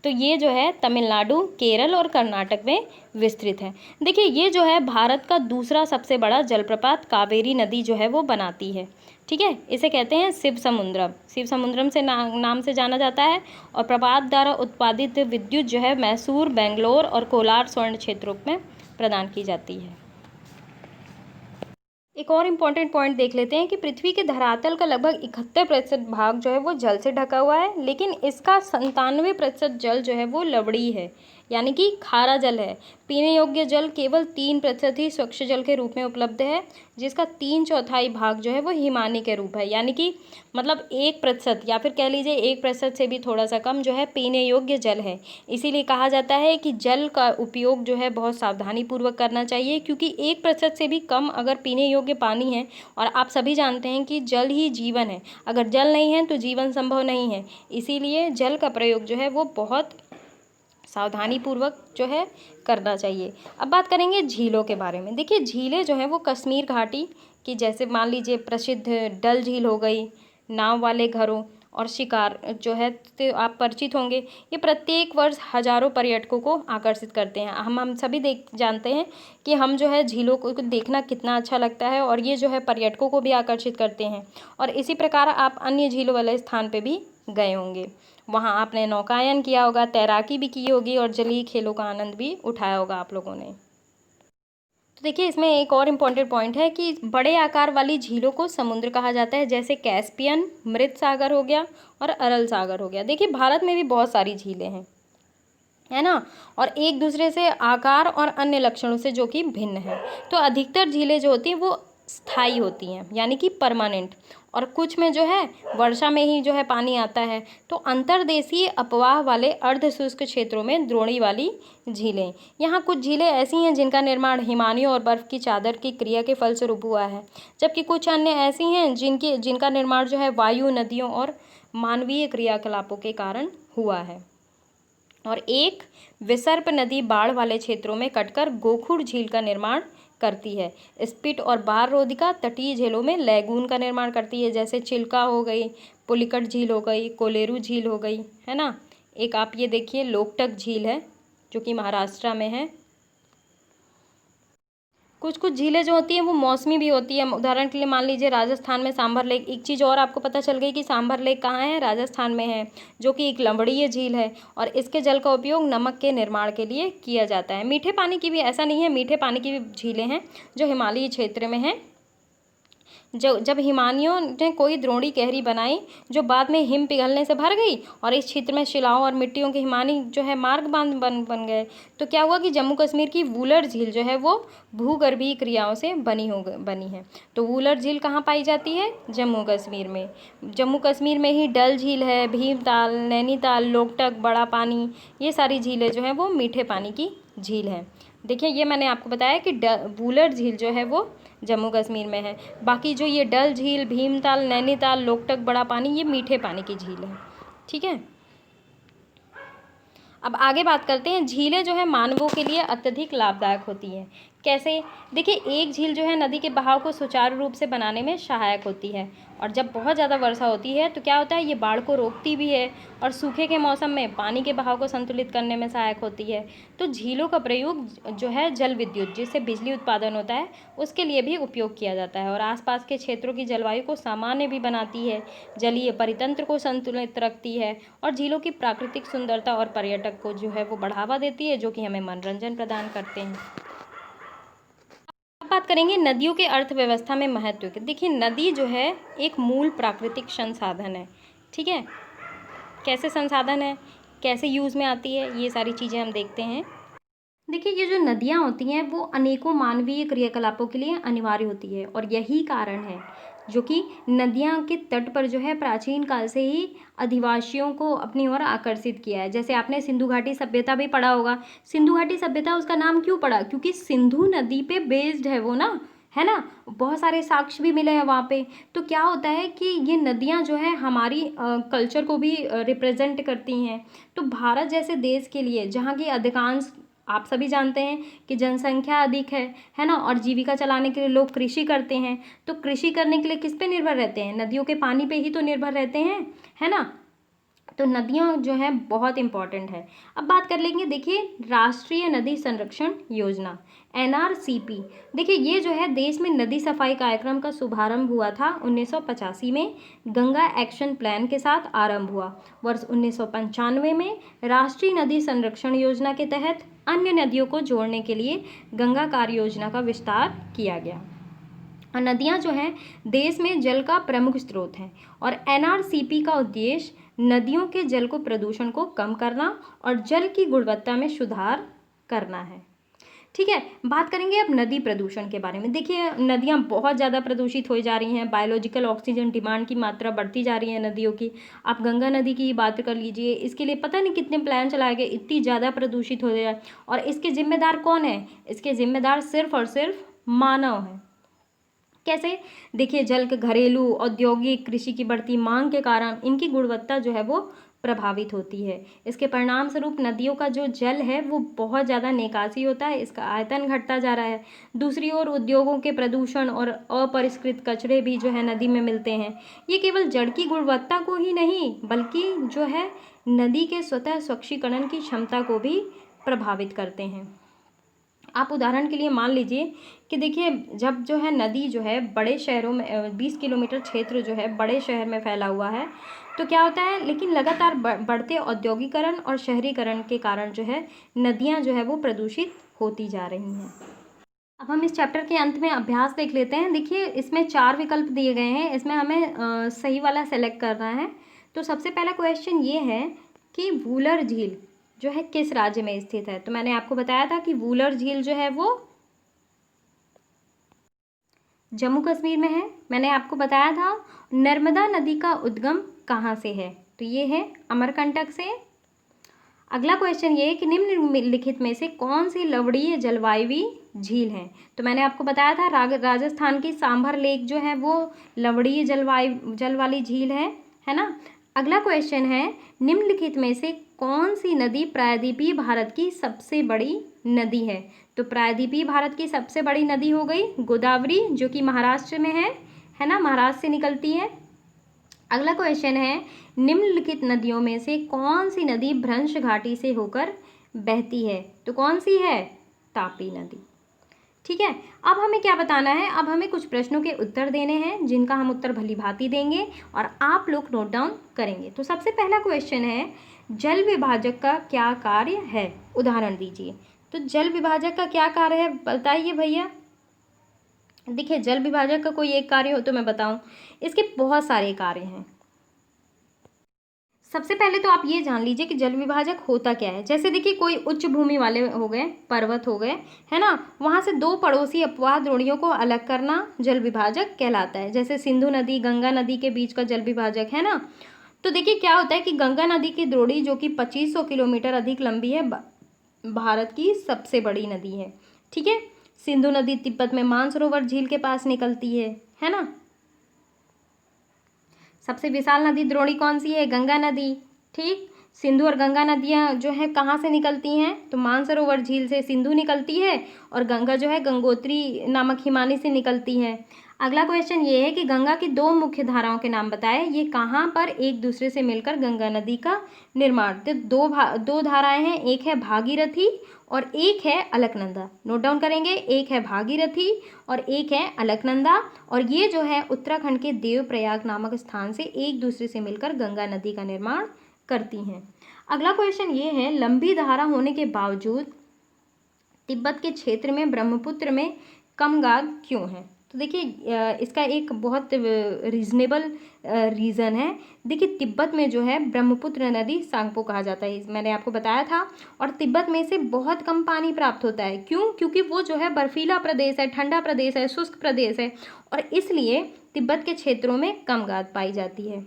तो ये जो है तमिलनाडु, केरल और कर्नाटक में विस्तृत है। देखिए ये जो है भारत का दूसरा सबसे बड़ा जलप्रपात कावेरी नदी जो है वो बनाती है। ठीक है, इसे कहते हैं शिव समुद्रम। शिव समुद्रम से नाम से जाना जाता है। और प्रपात द्वारा उत्पादित विद्युत जो है मैसूर, बेंगलोर और कोलार स्वर्ण क्षेत्रों में प्रदान की जाती है। एक और इम्पॉर्टेंट पॉइंट देख लेते हैं कि पृथ्वी के धरातल का लगभग 71% भाग जो है वो जल से ढका हुआ है, लेकिन इसका 97% जल जो है वो लवणीय है, यानी कि खारा जल है। पीने योग्य जल केवल 3% ही स्वच्छ जल के रूप में उपलब्ध है, जिसका 3/4 भाग जो है वो हिमानी के रूप है, यानी कि मतलब 1% या फिर कह लीजिए 1% से भी थोड़ा सा कम जो है पीने योग्य जल है। इसीलिए कहा जाता है कि जल का उपयोग जो है बहुत सावधानी पूर्वक करना चाहिए, क्योंकि 1% से भी कम अगर पीने योग्य पानी है, और आप सभी जानते हैं कि जल ही जीवन है, अगर जल नहीं है तो जीवन संभव नहीं है। इसीलिए जल का प्रयोग जो है वो बहुत सावधानी पूर्वक जो है करना चाहिए। अब बात करेंगे झीलों के बारे में। देखिए झीलें जो हैं वो कश्मीर घाटी की, जैसे मान लीजिए प्रसिद्ध डल झील हो गई, नाव वाले घरों और शिकार जो है तो आप परिचित होंगे। ये प्रत्येक वर्ष हजारों पर्यटकों को आकर्षित करते हैं। हम सभी जानते हैं कि हम जो है झीलों को देखना कितना अच्छा लगता है, और ये जो है पर्यटकों को भी आकर्षित करते हैं। और इसी प्रकार आप अन्य झीलों वाले स्थान पे भी गए होंगे, वहाँ आपने नौकायन किया होगा, तैराकी भी की होगी और जलीय खेलों का आनंद भी उठाया होगा आप लोगों ने। तो देखिए इसमें एक और इम्पॉर्टेंट पॉइंट है कि बड़े आकार वाली झीलों को समुद्र कहा जाता है, जैसे कैस्पियन, मृत सागर हो गया और अरल सागर हो गया। देखिए भारत में भी बहुत सारी झीलें हैं, है ना, और एक दूसरे से आकार और अन्य लक्षणों से जो कि भिन्न है। तो अधिकतर झीलें जो होती हैं वो स्थायी होती हैं, यानी कि परमानेंट, और कुछ में जो है वर्षा में ही जो है पानी आता है। तो अंतर्देशीय अपवाह वाले अर्ध शुष्क क्षेत्रों में द्रोणी वाली झीलें, यहाँ कुछ झीलें ऐसी हैं जिनका निर्माण हिमानियों और बर्फ़ की चादर की क्रिया के फलस्वरूप हुआ है, जबकि कुछ अन्य ऐसी हैं जिनका निर्माण जो है वायु, नदियों और मानवीय क्रियाकलापों के कारण हुआ है। और एक विसर्प नदी बाढ़ वाले क्षेत्रों में कटकर गोखुर झील का निर्माण करती है। स्पिट और बार रोधिका तटीय झीलों में लैगून का निर्माण करती है, जैसे चिल्का हो गई, पुलिकट झील हो गई, कोलेरू झील हो गई, है ना। एक आप ये देखिए लोकटक झील है जो कि महाराष्ट्र में है। कुछ कुछ झीलें जो होती हैं वो मौसमी भी होती है। उदाहरण के लिए मान लीजिए राजस्थान में सांभर लेक। एक चीज़ और आपको पता चल गई कि सांभर लेक कहाँ है, राजस्थान में है, जो कि एक लवणीय झील है, और इसके जल का उपयोग नमक के निर्माण के लिए किया जाता है। मीठे पानी की भी ऐसा नहीं है, मीठे पानी की भी झीलें हैं जो हिमालयी क्षेत्र में हैं। जब हिमानियों ने कोई द्रोणी कहरी बनाई जो बाद में हिम पिघलने से भर गई, और इस क्षेत्र में शिलाओं और मिट्टियों के हिमानी जो है मार्ग बन गए, तो क्या हुआ कि जम्मू कश्मीर की वूलर झील जो है वो भूगर्भीय क्रियाओं से बनी है। तो वूलर झील कहाँ पाई जाती है, जम्मू कश्मीर में। जम्मू कश्मीर में ही डल झील है, भीमताल, नैनीताल, लोकटक, बड़ा पानी, ये सारी झीलें जो हैं वो मीठे पानी की झील हैं। देखिए ये मैंने आपको बताया कि वूलर झील जो है वो जम्मू कश्मीर में है। बाकी जो ये डल झील, भीमताल, नैनीताल, लोकटक, बड़ा पानी, ये मीठे पानी की झील है। ठीक है, अब आगे बात करते हैं। झीलें जो है मानवों के लिए अत्यधिक लाभदायक होती हैं। कैसे? देखिए एक झील जो है नदी के बहाव को सुचारू रूप से बनाने में सहायक होती है, और जब बहुत ज़्यादा वर्षा होती है तो क्या होता है, ये बाढ़ को रोकती भी है, और सूखे के मौसम में पानी के बहाव को संतुलित करने में सहायक होती है। तो झीलों का प्रयोग जो है जल विद्युत, जिससे बिजली उत्पादन होता है, उसके लिए भी उपयोग किया जाता है, और आसपास के क्षेत्रों की जलवायु को सामान्य भी बनाती है, जलीय परितंत्र को संतुलित रखती है, और झीलों की प्राकृतिक सुंदरता और पर्यटक को जो है वो बढ़ावा देती है, जो कि हमें मनोरंजन प्रदान करते हैं। अब बात करेंगे नदियों के अर्थव्यवस्था में महत्व के। देखिए नदी जो है एक मूल प्राकृतिक संसाधन है। ठीक है, कैसे संसाधन है, कैसे यूज़ में आती है, ये सारी चीज़ें हम देखते हैं। देखिए ये जो नदियाँ होती हैं वो अनेकों मानवीय क्रियाकलापों के लिए अनिवार्य होती है, और यही कारण है जो कि नदियाँ के तट पर जो है प्राचीन काल से ही अधिवासियों को अपनी ओर आकर्षित किया है। जैसे आपने सिंधु घाटी सभ्यता भी पढ़ा होगा। सिंधु घाटी सभ्यता उसका नाम क्यों पड़ा, क्योंकि सिंधु नदी पे बेस्ड है वो ना, है ना। बहुत सारे साक्ष्य भी मिले हैं वहाँ पे। तो क्या होता है कि ये नदियाँ जो है हमारी कल्चर को भी रिप्रेजेंट करती हैं। तो भारत जैसे देश के लिए जहाँ की अधिकांश आप सभी जानते हैं कि जनसंख्या अधिक है ना, और जीविका चलाने के लिए लोग कृषि करते हैं। तो कृषि करने के लिए किस पे निर्भर रहते हैं? नदियों के पानी पे ही तो निर्भर रहते हैं, है ना। तो नदियाँ जो है बहुत इम्पॉर्टेंट है। अब बात कर लेंगे, देखिए राष्ट्रीय नदी संरक्षण योजना NRCP। देखिए ये जो है देश में नदी सफाई कार्यक्रम का शुभारंभ हुआ था 1985 में, गंगा एक्शन प्लान के साथ आरंभ हुआ। वर्ष 1995 में राष्ट्रीय नदी संरक्षण योजना के तहत अन्य नदियों को जोड़ने के लिए गंगा कार्य योजना का विस्तार किया गया। और नदियाँ जो हैं देश में जल का प्रमुख स्रोत हैं, और NRCP का उद्देश्य नदियों के जल को प्रदूषण को कम करना और जल की गुणवत्ता में सुधार करना है। ठीक है, बात करेंगे अब नदी प्रदूषण के बारे में। देखिए नदियाँ बहुत ज़्यादा प्रदूषित हो जा रही हैं, बायोलॉजिकल ऑक्सीजन डिमांड की मात्रा बढ़ती जा रही है नदियों की। आप गंगा नदी की बात कर लीजिए, इसके लिए पता नहीं कितने प्लान चलाए गए, इतनी ज़्यादा प्रदूषित हो जाए। और इसके जिम्मेदार कौन है? इसके जिम्मेदार सिर्फ और सिर्फ मानव हैं। कैसे? देखिए जल के घरेलू, औद्योगिक, कृषि की बढ़ती मांग के कारण इनकी गुणवत्ता जो है वो प्रभावित होती है। इसके परिणाम स्वरूप नदियों का जो जल है वो बहुत ज़्यादा निकासी होता है, इसका आयतन घटता जा रहा है। दूसरी ओर उद्योगों के प्रदूषण और अपरिष्कृत कचरे भी जो है नदी में मिलते हैं। ये केवल जल की गुणवत्ता को ही नहीं बल्कि जो है नदी के स्वतः स्वच्छीकरण की क्षमता को भी प्रभावित करते हैं। आप उदाहरण के लिए मान लीजिए कि देखिए जब जो है नदी जो है बड़े शहरों में 20 किलोमीटर क्षेत्र जो है बड़े शहर में फैला हुआ है, तो क्या होता है, लेकिन लगातार बढ़ते औद्योगिकरण और शहरीकरण के कारण जो है नदियाँ जो है वो प्रदूषित होती जा रही हैं। अब हम इस चैप्टर के अंत में अभ्यास देख लेते हैं। देखिए इसमें 4 विकल्प दिए गए हैं, इसमें हमें सही वाला सेलेक्ट करना है। तो सबसे पहला क्वेश्चन ये है कि वूलर झील जो है किस राज्य में स्थित है? तो मैंने आपको बताया था कि वूलर झील जो है वो जम्मू कश्मीर में है। मैंने आपको बताया था नर्मदा नदी का उद्गम कहाँ से है? तो ये है अमरकंटक से। अगला क्वेश्चन ये है कि निम्नलिखित में से कौन सी लवणीय जलवायु झील है? तो मैंने आपको बताया था राजस्थान की सांभर लेक जो है वो लवणीय जल वाली झील है ना। अगला क्वेश्चन है निम्नलिखित में से कौन सी नदी प्रायद्वीपीय भारत की सबसे बड़ी नदी है? तो प्रायद्वीपीय भारत की सबसे बड़ी नदी हो गई गोदावरी, जो कि महाराष्ट्र में है ना, महाराष्ट्र से निकलती है। अगला क्वेश्चन है निम्नलिखित नदियों में से कौन सी नदी भ्रंश घाटी से होकर बहती है? तो कौन सी है? तापी नदी। ठीक है, अब हमें क्या बताना है? अब हमें कुछ प्रश्नों के उत्तर देने हैं जिनका हम उत्तर भली भांति देंगे और आप लोग नोट डाउन करेंगे। तो सबसे पहला क्वेश्चन है जल विभाजक का क्या कार्य है? उदाहरण दीजिए। तो जल विभाजक का क्या कार्य है बताइए भैया। देखिए जल विभाजक का कोई एक कार्य हो तो मैं बताऊं, इसके बहुत सारे कार्य हैं। सबसे पहले तो आप ये जान लीजिए कि जल विभाजक होता क्या है। जैसे देखिए कोई उच्च भूमि वाले हो गए, पर्वत हो गए, है ना, वहाँ से दो पड़ोसी अपवाह द्रोणियों को अलग करना जल विभाजक कहलाता है। जैसे सिंधु नदी गंगा नदी के बीच का जल विभाजक है ना। तो देखिए क्या होता है कि गंगा नदी की द्रोणी जो कि 2500 किलोमीटर अधिक लंबी है, भारत की सबसे बड़ी नदी है। ठीक है, सिंधु नदी तिब्बत में मानसरोवर झील के पास निकलती है ना। सबसे विशाल नदी द्रोणी कौन सी है? गंगा नदी। ठीक, सिंधु और गंगा नदियाँ जो है कहाँ से निकलती हैं? तो मानसरोवर झील से सिंधु निकलती है और गंगा जो है गंगोत्री नामक हिमानी से निकलती है। अगला क्वेश्चन ये है कि गंगा की दो मुख्य धाराओं के नाम बताएं, ये कहाँ पर एक दूसरे से मिलकर गंगा नदी का निर्माण। तो दो धाराएं हैं, एक है भागीरथी और एक है अलकनंदा। नोट डाउन करेंगे, एक है भागीरथी और एक है अलकनंदा, और ये जो है उत्तराखंड के देवप्रयाग नामक स्थान से एक दूसरे से मिलकर गंगा नदी का निर्माण करती हैं। अगला क्वेश्चन ये है लंबी धारा होने के बावजूद तिब्बत के क्षेत्र में ब्रह्मपुत्र में कम गाद क्यों है? तो देखिए इसका एक बहुत रीजनेबल रीज़न है। देखिए तिब्बत में जो है ब्रह्मपुत्र नदी सांगपो कहा जाता है, मैंने आपको बताया था, और तिब्बत में से बहुत कम पानी प्राप्त होता है। क्यों? क्योंकि वो जो है बर्फीला प्रदेश है, ठंडा प्रदेश है, शुष्क प्रदेश है, और इसलिए तिब्बत के क्षेत्रों में कम गाद पाई जाती है।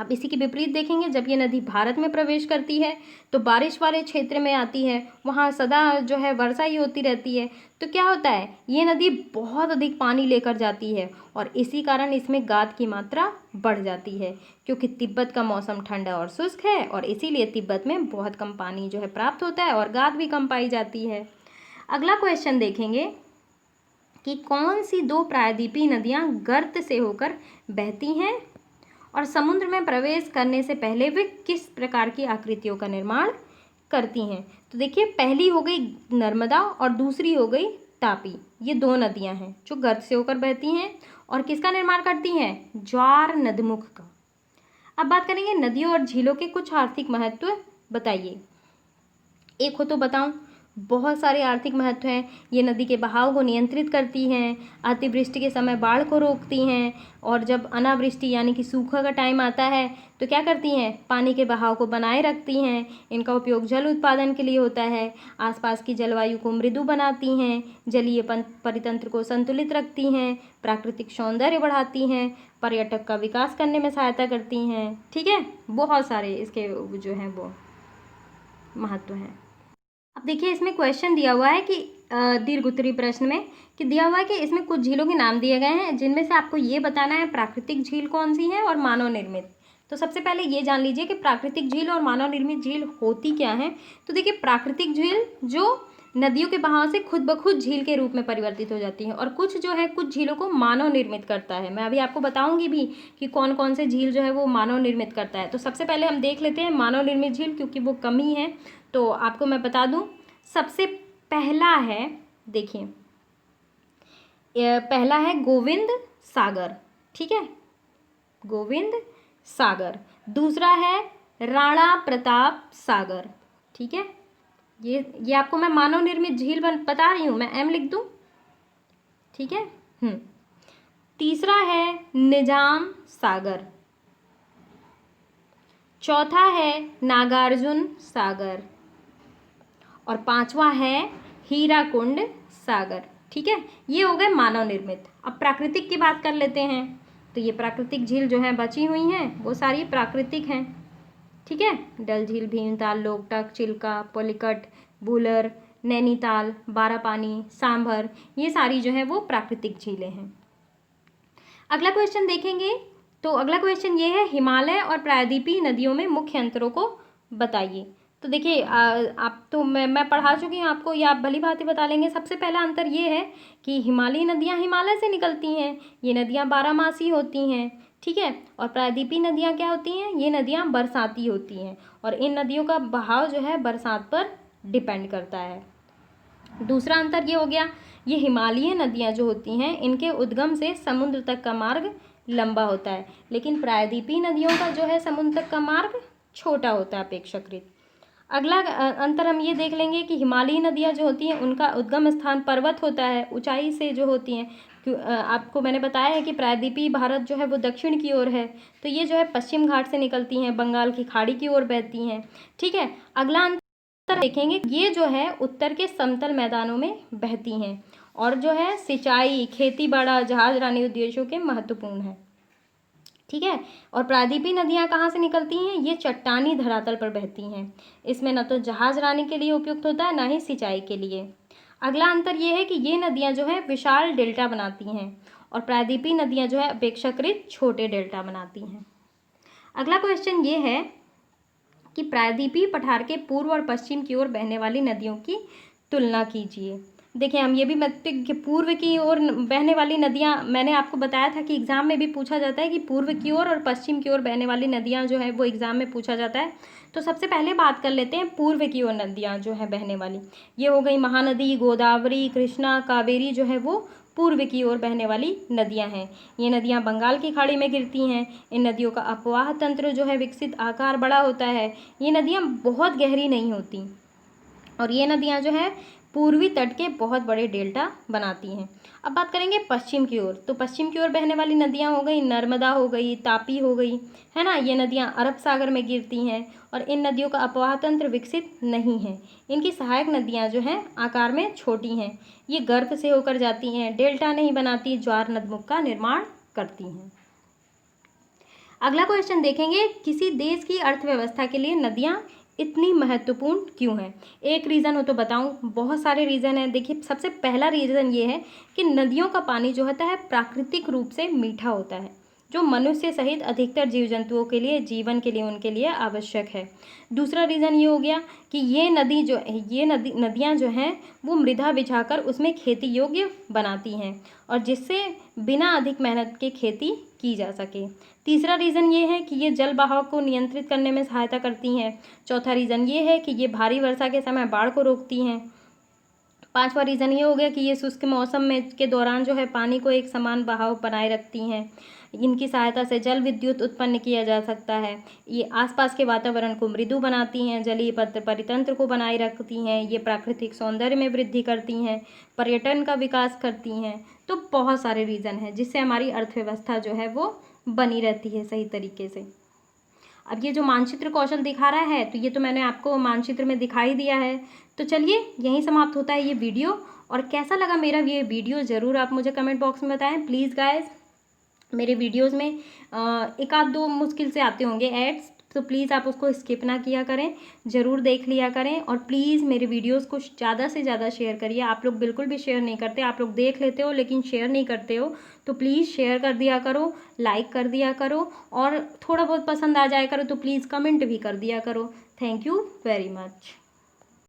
अब इसी के विपरीत देखेंगे, जब ये नदी भारत में प्रवेश करती है तो बारिश वाले क्षेत्र में आती है, वहाँ सदा जो है वर्षा ही होती रहती है। तो क्या होता है, ये नदी बहुत अधिक पानी लेकर जाती है और इसी कारण इसमें गाद की मात्रा बढ़ जाती है, क्योंकि तिब्बत का मौसम ठंडा और शुष्क है और इसीलिए तिब्बत में बहुत कम पानी जो है प्राप्त होता है और गाद भी कम पाई जाती है। अगला क्वेश्चन देखेंगे कि कौन सी दो प्रायद्वीपीय नदियाँ गर्त से होकर बहती हैं और समुद्र में प्रवेश करने से पहले वे किस प्रकार की आकृतियों का निर्माण करती हैं। तो देखिए, पहली हो गई नर्मदा और दूसरी हो गई तापी। ये दो नदियां हैं जो गर्त से होकर बहती हैं और किसका निर्माण करती हैं, ज्वार नदमुख का। अब बात करेंगे नदियों और झीलों के कुछ आर्थिक महत्व बताइए। एक हो तो बताऊं, बहुत सारे आर्थिक महत्व हैं। ये नदी के बहाव को नियंत्रित करती हैं, अतिवृष्टि के समय बाढ़ को रोकती हैं, और जब अनावृष्टि यानी कि सूखा का टाइम आता है तो क्या करती हैं, पानी के बहाव को बनाए रखती हैं। इनका उपयोग जल उत्पादन के लिए होता है, आसपास की जलवायु को मृदु बनाती हैं, जलीय परितंत्र को संतुलित रखती हैं, प्राकृतिक सौंदर्य बढ़ाती हैं, पर्यटक का विकास करने में सहायता करती हैं। ठीक है, बहुत सारे इसके जो हैं वो महत्व हैं। अब देखिए, इसमें क्वेश्चन दिया हुआ है कि दीर्घ उत्तरीय प्रश्न में कि दिया हुआ है कि इसमें कुछ झीलों के नाम दिए गए हैं, जिनमें से आपको ये बताना है प्राकृतिक झील कौन सी है और मानव निर्मित। तो सबसे पहले ये जान लीजिए कि प्राकृतिक झील और मानव निर्मित झील होती क्या है। तो देखिए, प्राकृतिक झील जो नदियों के बहाव से खुद ब खुद झील के रूप में परिवर्तित हो जाती है, और कुछ जो है कुछ झीलों को मानव निर्मित करता है। मैं अभी आपको बताऊंगी भी कि कौन कौन से झील जो है वो मानव निर्मित करता है। तो सबसे पहले हम देख लेते हैं मानव निर्मित झील, क्योंकि वो कम ही है। तो आपको मैं बता दूं, सबसे पहला है, देखिए, पहला है गोविंद सागर। ठीक है, गोविंद सागर। दूसरा है राणा प्रताप सागर। ठीक है, ये आपको मैं मानव निर्मित झील बता रही हूँ, मैं एम लिख दूँ। ठीक है। तीसरा है निजाम सागर। चौथा है नागार्जुन सागर और पांचवा है हीराकुंड सागर। ठीक है, ये हो गए मानव निर्मित। अब प्राकृतिक की बात कर लेते हैं। तो ये प्राकृतिक झील जो है बची हुई हैं वो सारी प्राकृतिक हैं। ठीक है, डल झील, भीमताल, लोकटक, चिल्का, पलिकट, बुलर, नैनीताल, बारापानी, सांभर, ये सारी जो है वो प्राकृतिक झीलें हैं। अगला क्वेश्चन देखेंगे। तो अगला क्वेश्चन ये है, हिमालय और प्रायद्वीपीय नदियों में मुख्य अंतरों को बताइए। तो देखिए, आप तो मैं पढ़ा चुकी हूँ आपको, ये आप भली भांति बता लेंगे। सबसे पहला अंतर ये है कि हिमालयी नदियाँ हिमालय से निकलती हैं, ये नदियाँ बारहमासी होती हैं। ठीक है, और प्रायद्वीपीय नदियाँ क्या होती हैं, ये नदियाँ बरसाती होती हैं और इन नदियों का बहाव जो है बरसात पर डिपेंड करता है। दूसरा अंतर ये हो गया, ये हिमालयी नदियाँ जो होती हैं इनके उद्गम से समुद्र तक का मार्ग लंबा होता है, लेकिन प्रायद्वीपीय नदियों का जो है समुद्र तक का मार्ग छोटा होता है अपेक्षाकृत। अगला अंतर हम ये देख लेंगे कि हिमालयी नदियाँ जो होती हैं उनका उद्गम स्थान पर्वत होता है, ऊंचाई से जो होती हैं। आपको मैंने बताया है कि प्रायद्वीपीय भारत जो है वो दक्षिण की ओर है, तो ये जो है पश्चिम घाट से निकलती हैं, बंगाल की खाड़ी की ओर बहती हैं। ठीक है, अगला अंतर देखेंगे, ये जो है उत्तर के समतल मैदानों में बहती हैं और जो है सिंचाई, खेती बाड़ा, जहाजरानी उद्देश्यों के महत्वपूर्ण है। ठीक है, और प्रायद्वीपीय नदियाँ कहाँ से निकलती हैं, ये चट्टानी धरातल पर बहती हैं। इसमें न तो जहाजरानी के लिए उपयुक्त होता है, ना ही सिंचाई के लिए। अगला अंतर ये है कि ये नदियाँ जो है विशाल डेल्टा बनाती हैं और प्रायद्वीपीय नदियाँ जो है अपेक्षाकृत छोटे डेल्टा बनाती हैं। अगला क्वेश्चन ये है कि प्रायद्वीपीय पठार के पूर्व और पश्चिम की ओर बहने वाली नदियों की तुलना कीजिए। देखिए, हम ये भी कि पूर्व की ओर बहने वाली नदियाँ, मैंने आपको बताया था कि एग्ज़ाम में भी पूछा जाता है कि पूर्व की ओर और पश्चिम की ओर बहने वाली नदियाँ जो है वो एग्ज़ाम में पूछा जाता है। तो सबसे पहले बात कर लेते हैं पूर्व की ओर नदियाँ जो है बहने वाली। ये हो गई महानदी, गोदावरी, कृष्णा, कावेरी, जो है वो पूर्व की ओर बहने वाली नदियाँ हैं। ये नदियाँ बंगाल की खाड़ी में गिरती हैं। इन नदियों का अपवाह तंत्र जो है विकसित, आकार बड़ा होता है। ये नदियाँ बहुत गहरी नहीं होती और ये नदियाँ जो है पूर्वी तट के बहुत बड़े डेल्टा बनाती हैं। अब बात करेंगे पश्चिम की ओर। तो पश्चिम की ओर बहने वाली नदियाँ हो गई, नर्मदा हो गई, तापी हो गई, है ना। ये नदियाँ अरब सागर में गिरती हैं और इन नदियों का अपवाह तंत्र विकसित नहीं है। इनकी सहायक नदियाँ जो हैं आकार में छोटी हैं। ये गर्त से होकर जाती हैं, डेल्टा नहीं बनाती, ज्वार नदमुख का निर्माण करती हैं। अगला क्वेश्चन देखेंगे, किसी देश की अर्थव्यवस्था के लिए नदियाँ इतनी महत्वपूर्ण क्यों हैं? एक रीज़न हो तो बताऊं, बहुत सारे रीज़न हैं। देखिए, सबसे पहला रीज़न ये है कि नदियों का पानी जो होता है प्राकृतिक रूप से मीठा होता है, जो मनुष्य सहित अधिकतर जीव जंतुओं के लिए, जीवन के लिए, उनके लिए आवश्यक है। दूसरा रीज़न ये हो गया कि ये नदियाँ जो हैं वो मृदा बिछाकर उसमें खेती योग्य बनाती हैं, और जिससे बिना अधिक मेहनत के खेती की जा सके। तीसरा रीज़न ये है कि ये जल बहाव को नियंत्रित करने में सहायता करती हैं। चौथा रीज़न ये है कि ये भारी वर्षा के समय बाढ़ को रोकती हैं। पांचवा रीज़न ये हो गया कि ये शुष्क मौसम में के दौरान जो है पानी को एक समान बहाव बनाए रखती हैं। इनकी सहायता से जल विद्युत उत्पन्न किया जा सकता है। ये आसपास के वातावरण को मृदु बनाती हैं, जलीय परितंत्र को बनाए रखती हैं, ये प्राकृतिक सौंदर्य में वृद्धि करती हैं, पर्यटन का विकास करती हैं। तो बहुत सारे रीज़न हैं जिससे हमारी अर्थव्यवस्था जो है वो बनी रहती है सही तरीके से। अब ये जो मानचित्र कौशल दिखा रहा है, तो ये तो मैंने आपको मानचित्र में दिखाई दिया है। तो चलिए, यहीं समाप्त होता है ये वीडियो। और कैसा लगा मेरा ये वीडियो ज़रूर आप मुझे कमेंट बॉक्स में बताएं। प्लीज़ गाइस, मेरे वीडियोस में एक आध दो मुश्किल से आते होंगे एड्स, तो प्लीज़ आप उसको स्किप ना किया करें, ज़रूर देख लिया करें। और प्लीज़ मेरे वीडियोस को ज़्यादा से ज़्यादा शेयर करिए। आप लोग बिल्कुल भी शेयर नहीं करते, आप लोग देख लेते हो लेकिन शेयर नहीं करते हो। तो प्लीज़ शेयर कर दिया करो, लाइक कर दिया करो, और थोड़ा बहुत पसंद आ जाया करो तो प्लीज़ कमेंट भी कर दिया करो। Thank you very much.